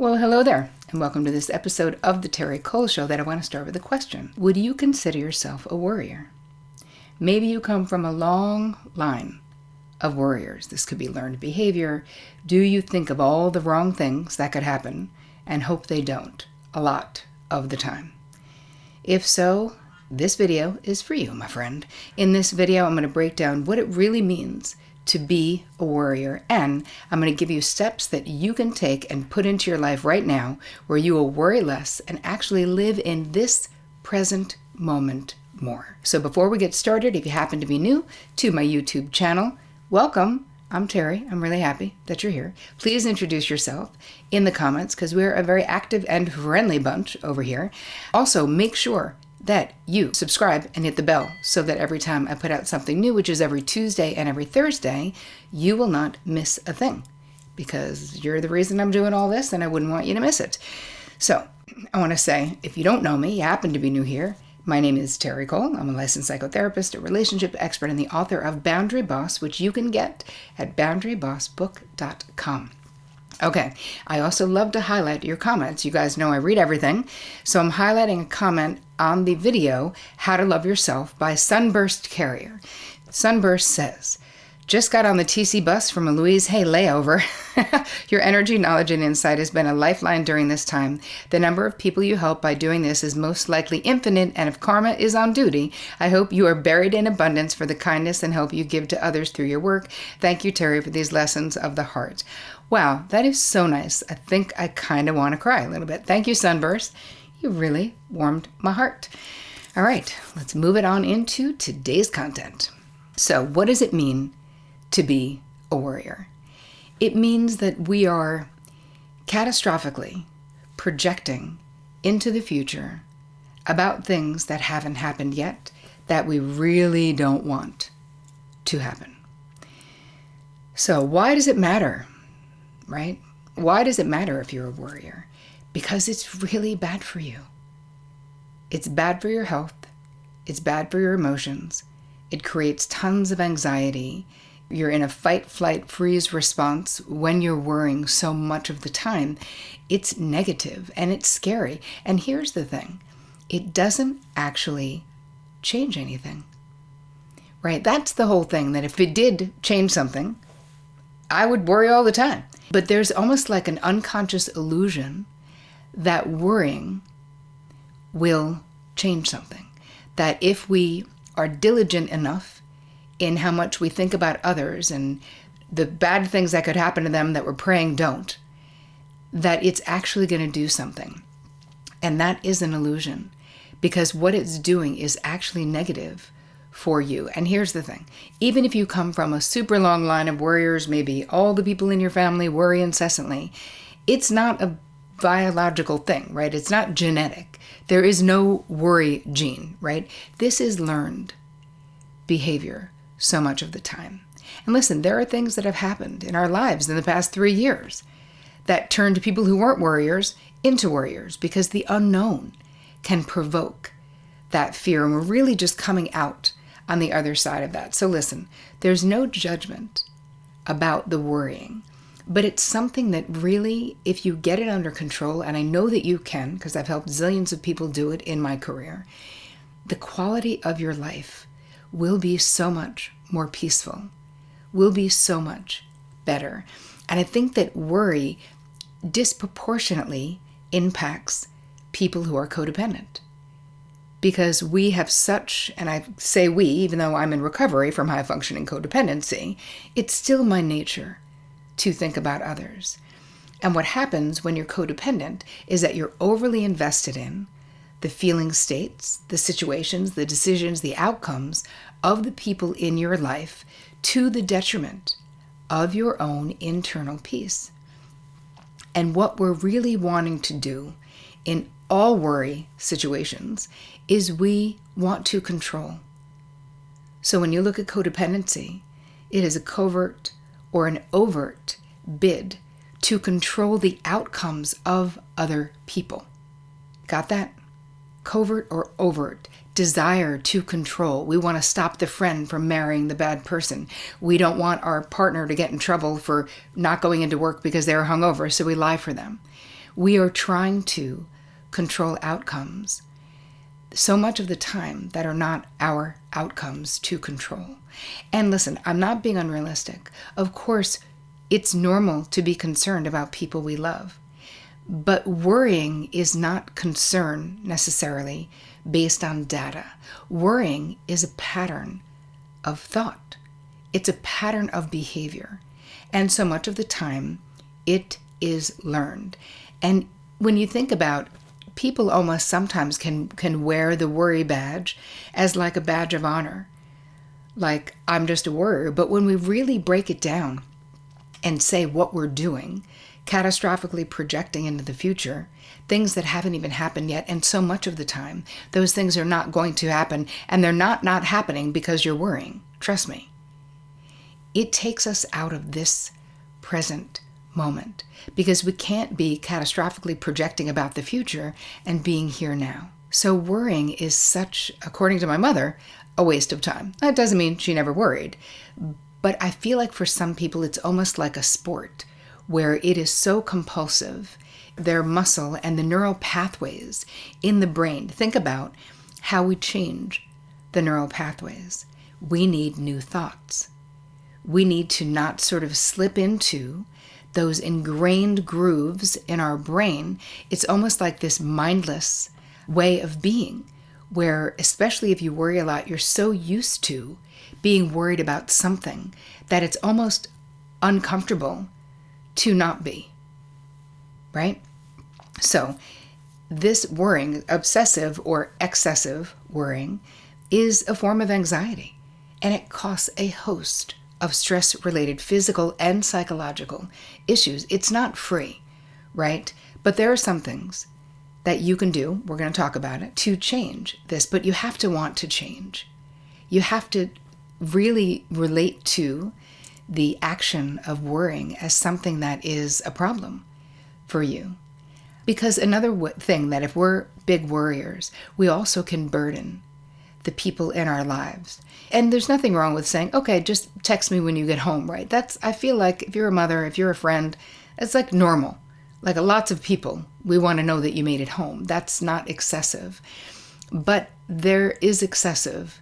Well, hello there, and welcome to this episode of the Terri Cole Show that I want to start with a question. Would you consider yourself a worrier? Maybe you come from a long line of worriers. This could be learned behavior. Do you think of all the wrong things that could happen and hope they don't a lot of the time? If so, this video is for you, my friend. In this video, I'm going to break down what it really means to be a worrier, and I'm going to give you steps that you can take and put into your life right now where you will worry less and actually live in this present moment more. So before we get started, if you happen to be new to my YouTube channel, welcome. I'm Terri. I'm really happy that you're here. Please introduce yourself in the comments because we're a very active and friendly bunch over here. Also, make sure that you subscribe and hit the bell so that every time I put out something new, which is every Tuesday and every Thursday, you will not miss a thing because you're the reason I'm doing all this and I wouldn't want you to miss it. So I want to say, if you don't know me, you happen to be new here, my name is Terri Cole. I'm a licensed psychotherapist, a relationship expert, and the author of Boundary Boss, which you can get at boundarybossbook.com. Okay, I also love to highlight your comments. You guys know I read everything. So I'm highlighting a comment on the video, How to Love Yourself by Sunburst Carrier. Sunburst says, just got on the TC bus from a Louise Hay layover. Your energy, knowledge, and insight has been a lifeline during this time. The number of people you help by doing this is most likely infinite, and if karma is on duty, I hope you are buried in abundance for the kindness and help you give to others through your work. Thank you, Terri, for these lessons of the heart. Wow, that is so nice. I think I kind of want to cry a little bit. Thank you, Sunburst. You really warmed my heart. All right, let's move it on into today's content. So what does it mean to be a worrier? It means that we are catastrophically projecting into the future about things that haven't happened yet that we really don't want to happen. So why does it matter, right? Why does it matter if you're a worrier? Because it's really bad for you. It's bad for your health. It's bad for your emotions. It creates tons of anxiety. You're in a fight, flight, freeze response when you're worrying so much of the time. It's negative and it's scary. And here's the thing. It doesn't actually change anything, right? That's the whole thing, that if it did change something, I would worry all the time. But there's almost like an unconscious illusion that worrying will change something. That if we are diligent enough in how much we think about others and the bad things that could happen to them that we're praying don't, that it's actually going to do something. And that is an illusion, because what it's doing is actually negative for you. And here's the thing. Even if you come from a super long line of worriers, maybe all the people in your family worry incessantly, it's not a biological thing, right? It's not genetic. There is no worry gene, right? This is learned behavior so much of the time. And listen, there are things that have happened in our lives in the past 3 years that turned people who weren't worriers into worriers, because the unknown can provoke that fear. And we're really just coming out on the other side of that. So listen, there's no judgment about the worrying, but it's something that really, if you get it under control, and I know that you can, because I've helped zillions of people do it in my career, the quality of your life will be so much more peaceful, will be so much better. And I think that worry disproportionately impacts people who are codependent. Because we have such, and I say we, even though I'm in recovery from high-functioning codependency, it's still my nature to think about others. And what happens when you're codependent is that you're overly invested in the feeling states, the situations, the decisions, the outcomes of the people in your life to the detriment of your own internal peace. And what we're really wanting to do in all worry situations is we want to control. So when you look at codependency, it is a covert or an overt bid to control the outcomes of other people. Got that? Covert or overt desire to control. We want to stop the friend from marrying the bad person. We don't want our partner to get in trouble for not going into work because they're hungover, so we lie for them. We are trying to control outcomes so much of the time that are not our outcomes to control. And listen, I'm not being unrealistic. Of course, it's normal to be concerned about people we love. But worrying is not concern necessarily based on data. Worrying is a pattern of thought. It's a pattern of behavior. And so much of the time, it is learned. And when you think about, people almost sometimes can wear the worry badge as like a badge of honor. Like, I'm just a worrier. But when we really break it down and say what we're doing, catastrophically projecting into the future, things that haven't even happened yet, and so much of the time, those things are not going to happen, and they're not happening because you're worrying. Trust me. It takes us out of this present moment, because we can't be catastrophically projecting about the future and being here now. So worrying is such, according to my mother, a waste of time. That doesn't mean she never worried, but I feel like for some people it's almost like a sport where it is so compulsive. Their muscle and the neural pathways in the brain. Think about how we change the neural pathways. We need new thoughts. We need to not sort of slip into those ingrained grooves in our brain. It's almost like this mindless way of being where, especially if you worry a lot, you're so used to being worried about something that it's almost uncomfortable to not be, right? So this worrying, obsessive or excessive worrying, is a form of anxiety, and it costs a host of stress-related physical and psychological issues. It's not free, right? But there are some things that you can do, we're going to talk about it, to change this, but you have to want to change. You have to really relate to the action of worrying as something that is a problem for you. Because another thing that if we're big worriers, we also can burden the people in our lives. And there's nothing wrong with saying, okay, just text me when you get home, right? I feel like if you're a mother, if you're a friend, it's like normal. Like lots of people, we want to know that you made it home. That's not excessive. But there is excessive.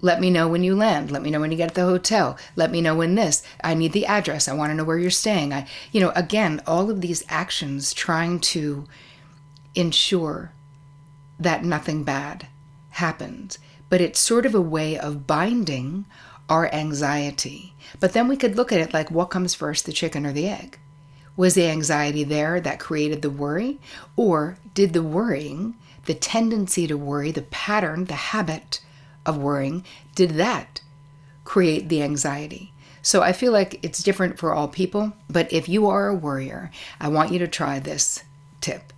Let me know when you land. Let me know when you get to the hotel. Let me know when this. I need the address. I want to know where you're staying. Again, all of these actions trying to ensure that nothing bad happens. But it's sort of a way of binding our anxiety. But then we could look at it like, what comes first, the chicken or the egg? Was the anxiety there that created the worry? Or did the worrying, the tendency to worry, the pattern, the habit of worrying, did that create the anxiety? So I feel like it's different for all people, but if you are a worrier, I want you to try this tip.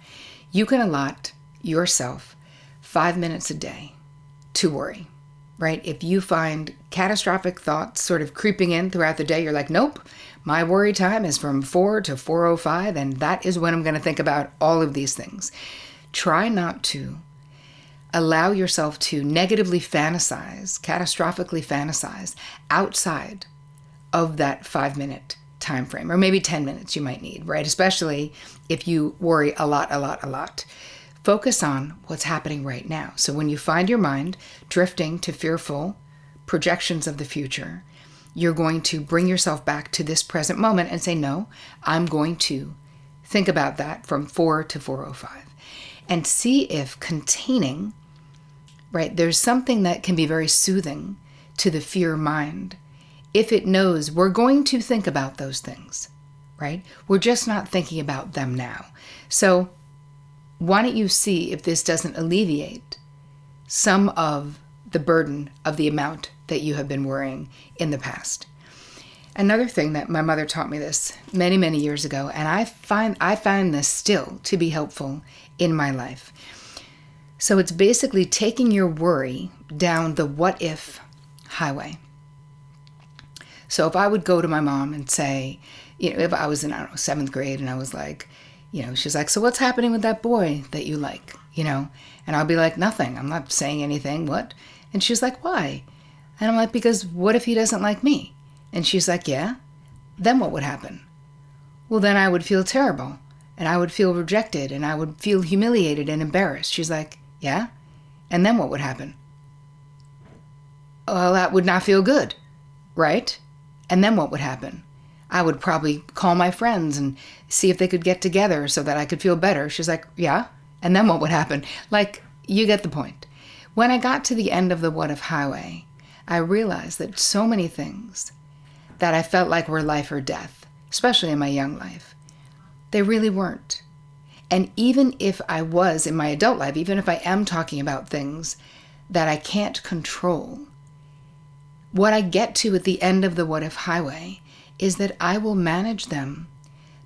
You can allot yourself 5 minutes a day to worry, right? If you find catastrophic thoughts sort of creeping in throughout the day, you're like, nope, my worry time is from 4 to 4:05, and that is when I'm going to think about all of these things. Try not to allow yourself to negatively fantasize, catastrophically fantasize outside of that 5-minute time frame, or maybe 10 minutes you might need, right? Especially if you worry a lot. Focus on what's happening right now. So when you find your mind drifting to fearful projections of the future, you're going to bring yourself back to this present moment and say, no, I'm going to think about that from 4 to 4:05. And see if containing, right, there's something that can be very soothing to the fear mind. If it knows we're going to think about those things, right? We're just not thinking about them now. So why don't you see if this doesn't alleviate some of the burden of the amount that you have been worrying in the past? Another thing that my mother taught me this many, many years ago, and I find this still to be helpful in my life. So it's basically taking your worry down the what if highway. So if I would go to my mom and say, if I was in, 7th grade and I was like, she's like, so what's happening with that boy that you like, and I'll be like, nothing, I'm not saying anything, what? And she's like, why? And I'm like, because what if he doesn't like me? And she's like, yeah, then what would happen? Well, then I would feel terrible and I would feel rejected and I would feel humiliated and embarrassed. She's like, yeah? And then what would happen? Well, that would not feel good, right? And then what would happen? I would probably call my friends and see if they could get together so that I could feel better. She's like, yeah? And then what would happen? Like, you get the point. When I got to the end of the what if highway, I realized that so many things that I felt like were life or death, especially in my young life, they really weren't. And even if I was in my adult life, even if I am talking about things that I can't control, what I get to at the end of the what if highway is that I will manage them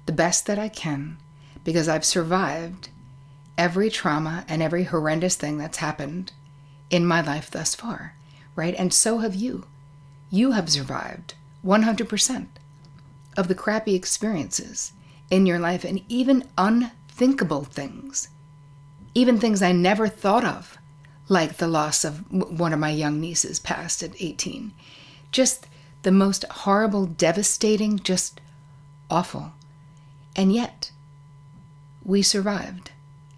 the best that I can because I've survived every trauma and every horrendous thing that's happened in my life thus far, right? And so have you. You have survived 100% of the crappy experiences in your life, and even unthinkable things, even things I never thought of, like the loss of one of my young nieces passed at 18. Just the most horrible, devastating, just awful. And yet, we survived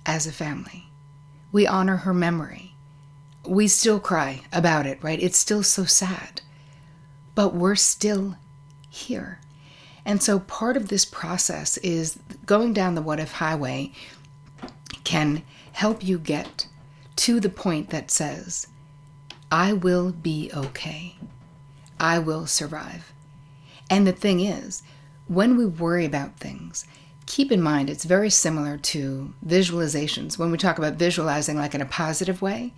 as a family. We honor her memory. We still cry about it, right? It's still so sad. But we're still here. And so part of this process is going down the what if highway can help you get to the point that says, I will be okay. I will survive. And the thing is, when we worry about things, keep in mind it's very similar to visualizations. When we talk about visualizing like in a positive way,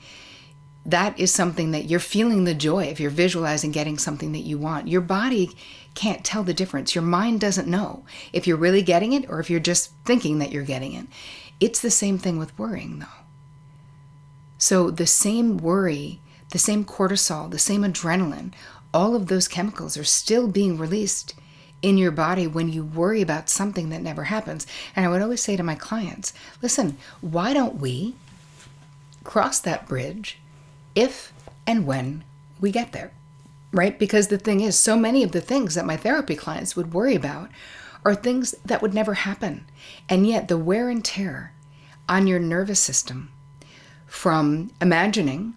that is something that you're feeling the joy if you're visualizing getting something that you want. Your body can't tell the difference. Your mind doesn't know if you're really getting it or if you're just thinking that you're getting it. It's the same thing with worrying, though. So the same worry, the same cortisol, the same adrenaline, all of those chemicals are still being released in your body when you worry about something that never happens. And I would always say to my clients, listen, why don't we cross that bridge if and when we get there, right? Because the thing is, so many of the things that my therapy clients would worry about are things that would never happen. And yet the wear and tear on your nervous system from imagining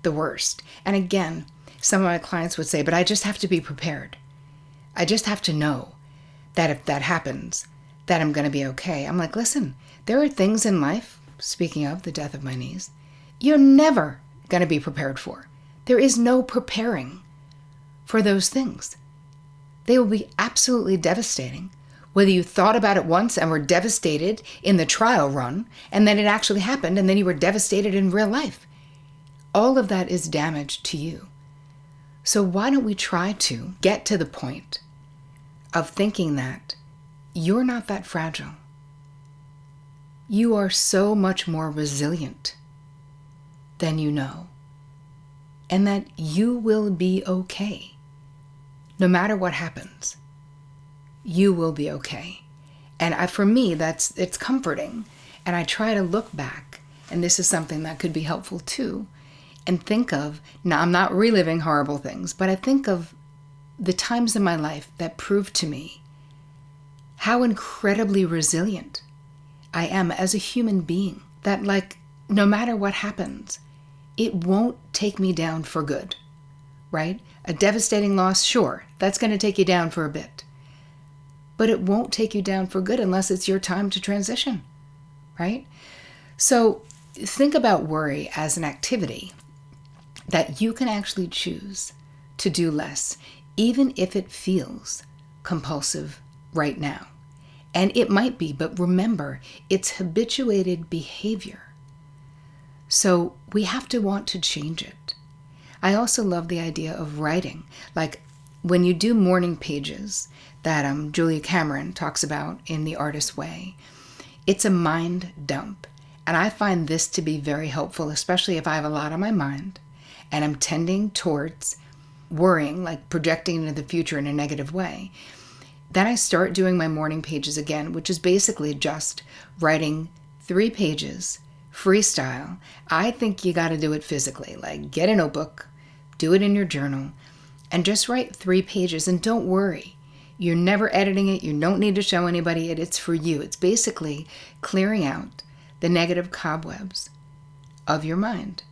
the worst. And again, some of my clients would say, but I just have to be prepared. I just have to know that if that happens, that I'm going to be okay. I'm like, listen, there are things in life, speaking of the death of my niece, you're never going to be prepared for. There is no preparing for those things. They will be absolutely devastating. Whether you thought about it once and were devastated in the trial run, and then it actually happened, and then you were devastated in real life. All of that is damage to you. So why don't we try to get to the point of thinking that you're not that fragile. You are so much more resilient than you know, and that you will be okay. No matter what happens, you will be okay. And for me, it's comforting. And I try to look back, and this is something that could be helpful too, and think of, now I'm not reliving horrible things, but I think of the times in my life that proved to me how incredibly resilient I am as a human being. That like, no matter what happens, it won't take me down for good, right? A devastating loss, sure, that's going to take you down for a bit. But it won't take you down for good unless it's your time to transition, right? So think about worry as an activity that you can actually choose to do less, even if it feels compulsive right now. And it might be, but remember, it's habituated behavior. So we have to want to change it. I also love the idea of writing. Like when you do morning pages that Julia Cameron talks about in The Artist's Way, it's a mind dump. And I find this to be very helpful, especially if I have a lot on my mind and I'm tending towards worrying, like projecting into the future in a negative way. Then I start doing my morning pages again, which is basically just writing 3 pages, freestyle. I think you got to do it physically, like get a notebook, do it in your journal, and just write 3 pages. And don't worry, You're never editing it. You don't need to show anybody it. It's for you. It's basically clearing out the negative cobwebs of your mind.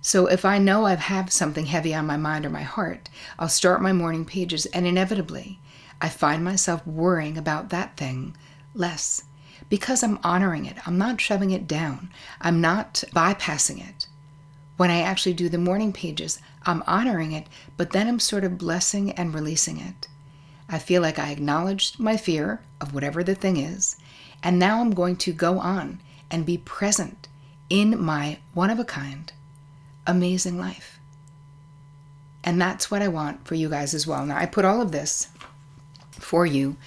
So if I know I have something heavy on my mind or my heart, I'll start my morning pages, and inevitably I find myself worrying about that thing less because I'm honoring it. I'm not shoving it down. I'm not bypassing it. When I actually do the morning pages, I'm honoring it, but then I'm sort of blessing and releasing it. I feel like I acknowledged my fear of whatever the thing is, and now I'm going to go on and be present in my one-of-a-kind, amazing life. And that's what I want for you guys as well. Now, I put all of this for you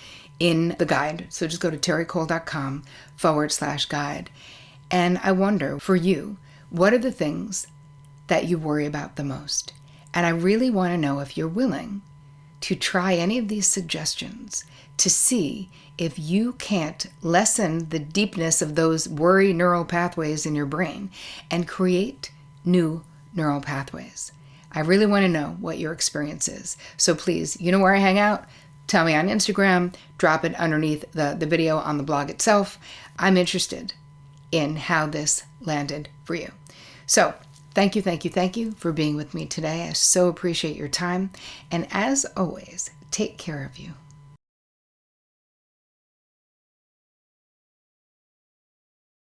in the guide. So just go to terricole.com/guide. And I wonder for you, what are the things that you worry about the most? And I really want to know if you're willing to try any of these suggestions to see if you can't lessen the deepness of those worry neural pathways in your brain and create new neural pathways. I really want to know what your experience is. So please, you know where I hang out? Tell me on Instagram, drop it underneath the video on the blog itself. I'm interested in how this landed for you. So thank you for being with me today. I so appreciate your time. And as always, take care of you.